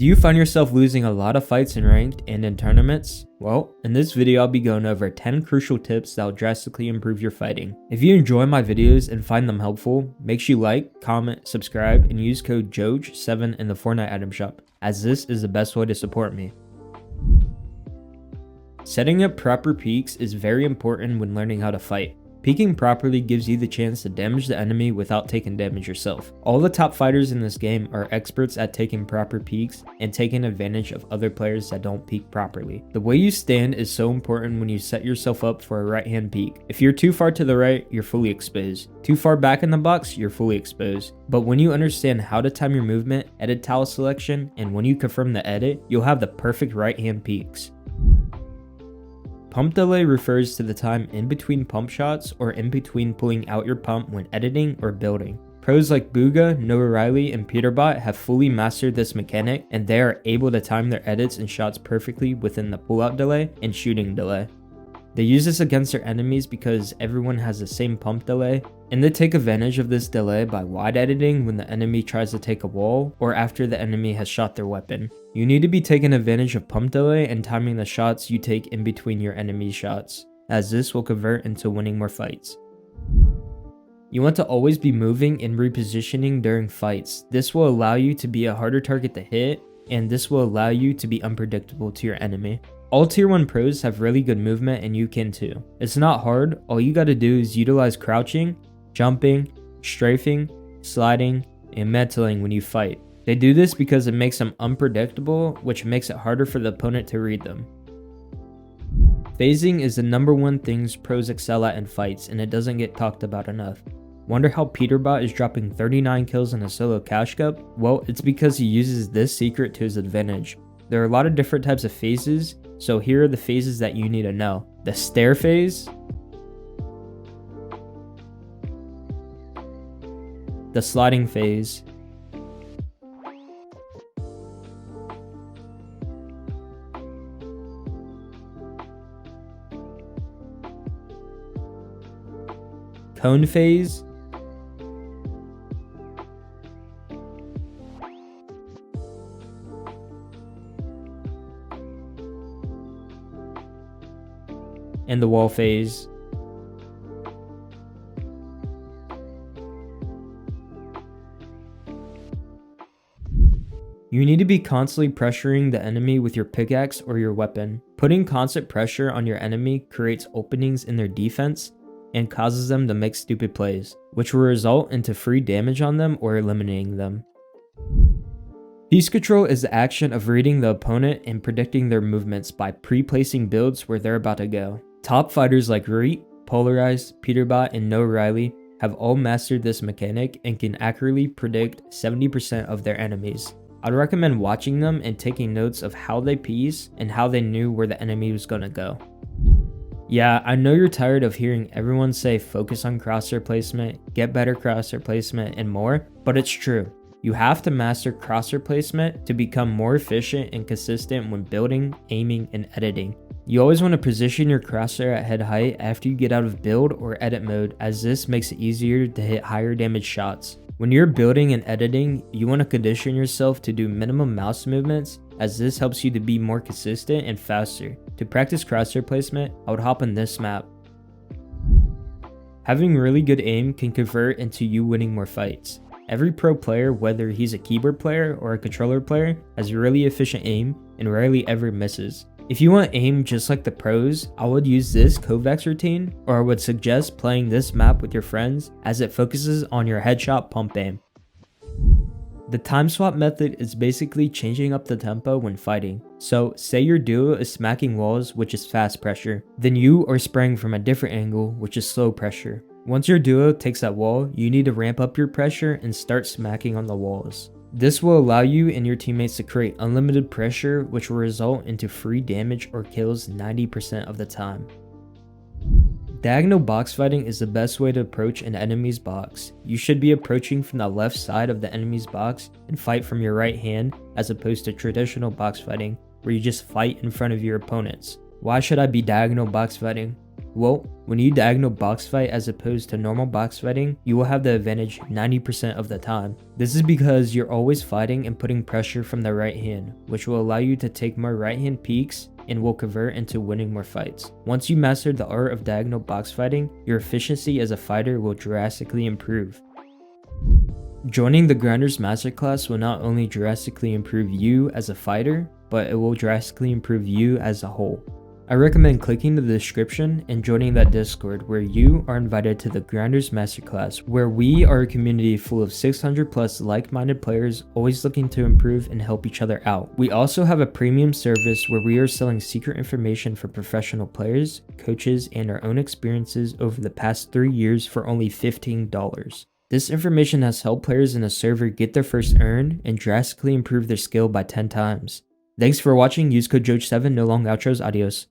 Do you find yourself losing a lot of fights in ranked and in tournaments? Well, in this video I'll be going over 10 crucial tips that will drastically improve your fighting. If you enjoy my videos and find them helpful, make sure you like, comment, subscribe, and use code JOJ7 in the Fortnite item shop, as this is the best way to support me. Setting up proper peaks is very important when learning how to fight. Peeking properly gives you the chance to damage the enemy without taking damage yourself. All the top fighters in this game are experts at taking proper peeks and taking advantage of other players that don't peek properly. The way you stand is so important when you set yourself up for a right hand peek. If you're too far to the right, you're fully exposed. Too far back in the box, you're fully exposed. But when you understand how to time your movement, edit tile selection, and when you confirm the edit, you'll have the perfect right hand peeks. Pump delay refers to the time in between pump shots or in between pulling out your pump when editing or building. Pros like Booga, Noah Riley, and Peterbot have fully mastered this mechanic, and they are able to time their edits and shots perfectly within the pullout delay and shooting delay. They use this against their enemies because everyone has the same pump delay, and they take advantage of this delay by wide editing when the enemy tries to take a wall or after the enemy has shot their weapon. You need to be taking advantage of pump delay and timing the shots you take in between your enemy's shots, as this will convert into winning more fights. You want to always be moving and repositioning during fights. This will allow you to be a harder target to hit, and this will allow you to be unpredictable to your enemy. All tier 1 pros have really good movement, and you can too. It's not hard. All you gotta do is utilize crouching, jumping, strafing, sliding, and mantling when you fight. They do this because it makes them unpredictable, which makes it harder for the opponent to read them. Phasing is the #1 things pros excel at in fights, and it doesn't get talked about enough. Wonder how Peterbot is dropping 39 kills in a solo cash cup? Well, it's because he uses this secret to his advantage. There are a lot of different types of phases, so here are the phases that you need to know. The stair phase, the sliding phase, cone phase, and the wall phase. You need to be constantly pressuring the enemy with your pickaxe or your weapon. Putting constant pressure on your enemy creates openings in their defense and causes them to make stupid plays, which will result into free damage on them or eliminating them. Piece control is the action of reading the opponent and predicting their movements by pre-placing builds where they're about to go. Top fighters like Reet, Polarized, Peterbot, and Noah Riley have all mastered this mechanic and can accurately predict 70% of their enemies. I'd recommend watching them and taking notes of how they piece and how they knew where the enemy was gonna go. Yeah, I know you're tired of hearing everyone say focus on crosshair placement, get better crosshair placement, and more, but it's true. You have to master crosshair placement to become more efficient and consistent when building, aiming, and editing. You always want to position your crosshair at head height after you get out of build or edit mode, as this makes it easier to hit higher damage shots. When you're building and editing, you want to condition yourself to do minimum mouse movements, as this helps you to be more consistent and faster. To practice crosshair placement, I would hop on this map. Having really good aim can convert into you winning more fights. Every pro player, whether he's a keyboard player or a controller player, has really efficient aim and rarely ever misses. If you want aim just like the pros, I would use this Kovacs routine, or I would suggest playing this map with your friends as it focuses on your headshot pump aim. The time swap method is basically changing up the tempo when fighting. So say your duo is smacking walls, which is fast pressure, then you are spraying from a different angle, which is slow pressure. Once your duo takes that wall, you need to ramp up your pressure and start smacking on the walls. This will allow you and your teammates to create unlimited pressure, which will result into free damage or kills 90% of the time. Diagonal box fighting is the best way to approach an enemy's box. You should be approaching from the left side of the enemy's box and fight from your right hand, as opposed to traditional box fighting, where you just fight in front of your opponents. Why should I be diagonal box fighting? Well, when you diagonal box fight as opposed to normal box fighting, you will have the advantage 90% of the time. This is because you're always fighting and putting pressure from the right hand, which will allow you to take more right hand peeks and will convert into winning more fights. Once you master the art of diagonal box fighting, your efficiency as a fighter will drastically improve. Joining the Grinders Masterclass will not only drastically improve you as a fighter, but it will drastically improve you as a whole. I recommend clicking the description and joining that Discord where you are invited to the Grinders Masterclass, where we are a community full of 600 plus like-minded players always looking to improve and help each other out. We also have a premium service where we are selling secret information for professional players, coaches, and our own experiences over the past 3 years for only $15. This information has helped players in the server get their first earn and drastically improve their skill by 10 times. Thanks for watching. Use code JOJ7, no long outros, adios.